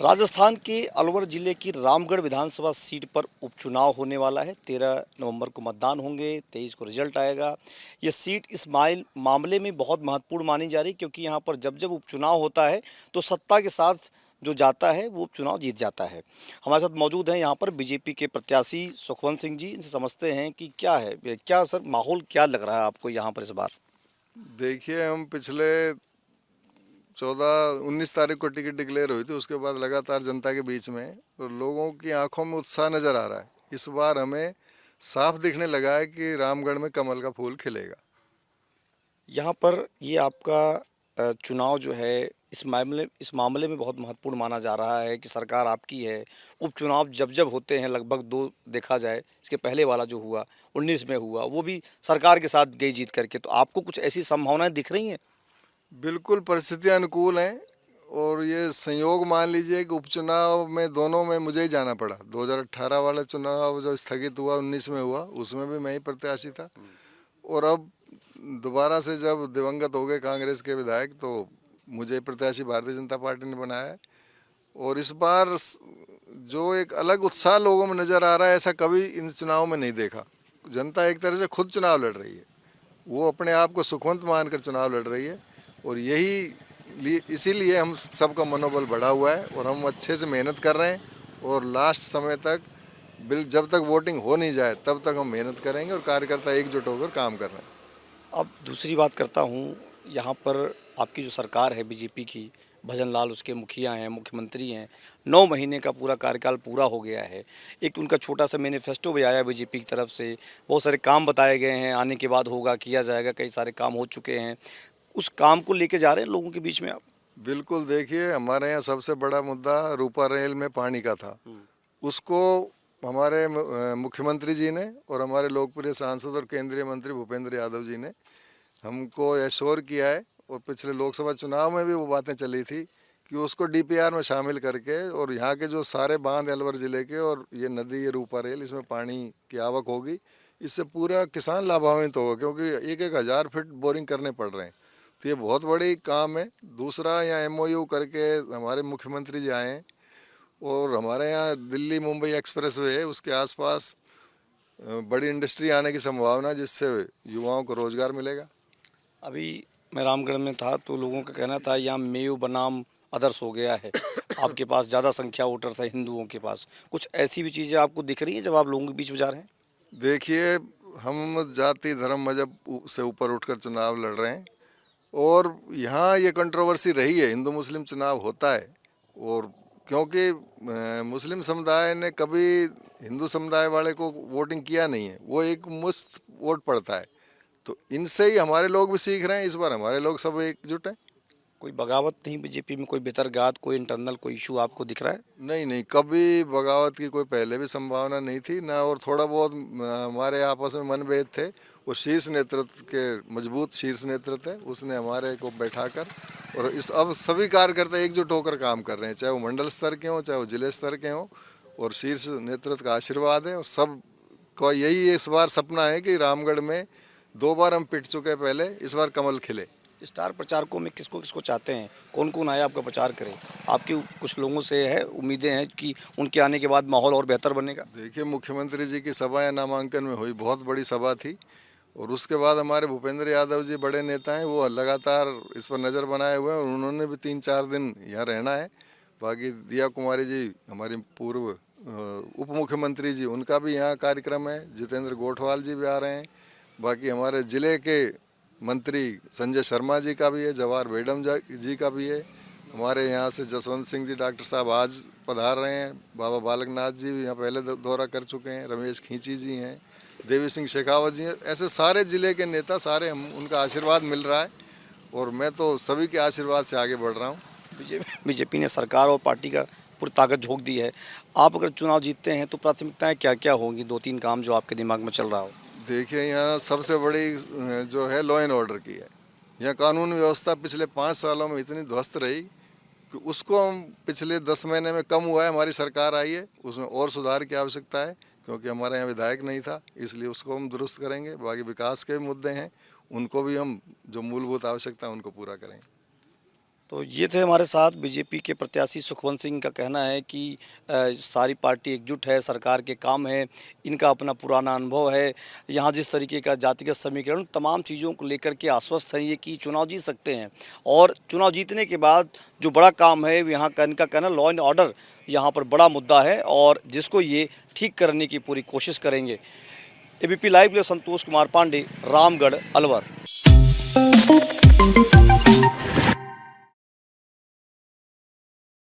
राजस्थान के अलवर जिले की रामगढ़ विधानसभा सीट पर उपचुनाव होने वाला है। 13 नवंबर को मतदान होंगे, 23 को रिजल्ट आएगा। ये सीट इस मामले में बहुत महत्वपूर्ण मानी जा रही है क्योंकि यहाँ पर जब जब उपचुनाव होता है तो सत्ता के साथ जो जाता है वो उपचुनाव जीत जाता है। हमारे साथ मौजूद हैं यहाँ पर बीजेपी के प्रत्याशी सुखवंत सिंह जी। इनसे समझते हैं कि क्या सर माहौल क्या लग रहा है आपको यहाँ पर इस बार? देखिए, हम पिछले 19 तारीख को टिकट डिक्लेयर हुई थी। उसके बाद लगातार जनता के बीच में और लोगों की आंखों में उत्साह नज़र आ रहा है। इस बार हमें साफ दिखने लगा है कि रामगढ़ में कमल का फूल खिलेगा। यहाँ पर ये आपका चुनाव जो है इस मामले में बहुत महत्वपूर्ण माना जा रहा है कि सरकार आपकी है। उपचुनाव जब जब होते हैं लगभग दो देखा जाए, इसके पहले वाला जो हुआ 19 में हुआ वो भी सरकार के साथ गई जीत करके, तो आपको कुछ ऐसी संभावनाएं दिख रही हैं? बिल्कुल परिस्थितियां अनुकूल हैं और ये संयोग मान लीजिए कि उपचुनाव में दोनों में मुझे ही जाना पड़ा। 2018 वाला चुनाव जो स्थगित हुआ 19 में हुआ, उसमें भी मैं ही प्रत्याशी था। और अब दोबारा से जब दिवंगत हो गए कांग्रेस के विधायक तो मुझे प्रत्याशी भारतीय जनता पार्टी ने बनाया है। और इस बार जो एक अलग उत्साह लोगों में नज़र आ रहा है, ऐसा कभी इन चुनाव में नहीं देखा। जनता एक तरह से खुद चुनाव लड़ रही है, वो अपने आप को सुखवंत मानकर चुनाव लड़ रही है। और इसीलिए हम सबका मनोबल बढ़ा हुआ है और हम अच्छे से मेहनत कर रहे हैं। और लास्ट समय तक जब तक वोटिंग हो नहीं जाए तब तक हम मेहनत करेंगे और कार्यकर्ता एकजुट होकर काम कर रहे हैं। अब दूसरी बात करता हूँ, यहाँ पर आपकी जो सरकार है बीजेपी की, भजन लाल उसके मुखिया हैं, मुख्यमंत्री हैं, 9 महीने का पूरा कार्यकाल पूरा हो गया है। एक उनका छोटा सा मैनिफेस्टो भी आया है बीजेपी की तरफ से, बहुत सारे काम बताए गए हैं, आने के बाद होगा, किया जाएगा, कई सारे काम हो चुके हैं। उस काम को लेके जा रहे हैं लोगों के बीच में आप? बिल्कुल, देखिए हमारे यहाँ सबसे बड़ा मुद्दा रूपा रेल में पानी का था। उसको हमारे मुख्यमंत्री जी ने और हमारे लोकप्रिय सांसद और केंद्रीय मंत्री भूपेंद्र यादव जी ने हमको एश्योर किया है। और पिछले लोकसभा चुनाव में भी वो बातें चली थी कि उसको डीपीआर में शामिल करके और यहाँ के जो सारे बांध अलवर ज़िले के और ये नदी, ये रूपा रेल, इसमें पानी की आवक होगी। इससे पूरा किसान लाभान्वित होगा क्योंकि एक एक हज़ार फीट बोरिंग करने पड़ रहे हैं। तो ये बहुत बड़ी काम है। दूसरा, यहाँ एमओयू करके हमारे मुख्यमंत्री जी आए हैं और हमारे यहाँ दिल्ली मुंबई एक्सप्रेस वे है, उसके आसपास बड़ी इंडस्ट्री आने की संभावना है जिससे युवाओं को रोजगार मिलेगा। अभी मैं रामगढ़ में था तो लोगों का कहना था यहाँ मेयू बनाम अदर्स हो गया है। आपके पास ज़्यादा संख्या वोटर्स है हिंदुओं के पास। कुछ ऐसी भी चीज़ें आपको दिख रही हैं जब आप लोगों के बीच में जा रहे हैं? देखिए, हम जाति धर्म मजहब से ऊपर उठकर चुनाव लड़ रहे हैं और यहाँ ये कंट्रोवर्सी रही है, हिंदू मुस्लिम चुनाव होता है। और क्योंकि मुस्लिम समुदाय ने कभी हिंदू समुदाय वाले को वोटिंग किया नहीं है, वो एक मुश्त वोट पड़ता है। तो इनसे ही हमारे लोग भी सीख रहे हैं। इस बार हमारे लोग सब एकजुट हैं। कोई बगावत नहीं बीजेपी में, कोई भितरघात, कोई इंटरनल कोई इशू आपको दिख रहा है? नहीं नहीं, कभी बगावत की कोई पहले भी संभावना नहीं थी ना। और थोड़ा बहुत हमारे आपस में मनभेद थे। और शीर्ष नेतृत्व के मजबूत शीर्ष नेतृत्व है, उसने हमारे को बैठाकर और इस अब सभी कार्यकर्ता एकजुट होकर काम कर रहे हैं, चाहे वो मंडल स्तर के हों, चाहे वो जिले स्तर के हों। और शीर्ष नेतृत्व का आशीर्वाद है और सब का यही इस बार सपना है कि रामगढ़ में 2 बार हम पिट चुके पहले, इस बार कमल खिले। स्टार प्रचारकों में किसको किसको चाहते हैं? कौन कौन आया आपका प्रचार करे? आपकी कुछ लोगों से है उम्मीदें हैं कि उनके आने के बाद माहौल और बेहतर बनेगा? देखिए, मुख्यमंत्री जी की सभा या नामांकन में हुई, बहुत बड़ी सभा थी। और उसके बाद हमारे भूपेंद्र यादव जी बड़े नेता हैं, वो लगातार इस पर नज़र बनाए हुए हैं और उन्होंने भी 3-4 दिन यहाँ रहना है। बाकी दिया कुमारी जी हमारी पूर्व उप मुख्यमंत्री जी, उनका भी यहाँ कार्यक्रम है। जितेंद्र गोठवाल जी भी आ रहे हैं। बाकी हमारे ज़िले के मंत्री संजय शर्मा जी का भी है, जवाहर बेडम जी का भी है। हमारे यहाँ से जसवंत सिंह जी डॉक्टर साहब आज पधार रहे हैं। बाबा बालकनाथ जी भी यहाँ पहले दौरा कर चुके हैं। रमेश खींची जी हैं, देवी सिंह शेखावत जी हैं। ऐसे सारे ज़िले के नेता, सारे हम उनका आशीर्वाद मिल रहा है और मैं तो सभी के आशीर्वाद से आगे बढ़ रहा हूँ। बीजेपी ने सरकार और पार्टी का पूरी ताकत झोंक दी है। आप अगर चुनाव जीतते हैं तो प्राथमिकताएं क्या क्या होंगी? 2-3 काम जो आपके दिमाग में चल रहा हो। देखिए, यहाँ सबसे बड़ी जो है लॉ एंड ऑर्डर की है। यहाँ कानून व्यवस्था पिछले 5 सालों में इतनी ध्वस्त रही कि उसको हम पिछले 10 महीने में कम हुआ है। हमारी सरकार आई है, उसमें और सुधार की आवश्यकता है क्योंकि हमारे यहाँ विधायक नहीं था, इसलिए उसको हम दुरुस्त करेंगे। बाकी विकास के मुद्दे हैं, उनको भी हम जो मूलभूत आवश्यकता है उनको पूरा करेंगे। तो ये थे हमारे साथ बीजेपी के प्रत्याशी सुखवंत सिंह का कहना है कि सारी पार्टी एकजुट है, सरकार के काम है, इनका अपना पुराना अनुभव है। यहाँ जिस तरीके का जातिगत समीकरण तमाम चीज़ों को लेकर के आश्वस्त हैं ये कि चुनाव जीत सकते हैं और चुनाव जीतने के बाद जो बड़ा काम है यहाँ का इनका कहना लॉ एंड ऑर्डर यहाँ पर बड़ा मुद्दा है और जिसको ये ठीक करने की पूरी कोशिश करेंगे। एबीपी लाइव के लिए संतोष कुमार पांडे, रामगढ़ अलवर।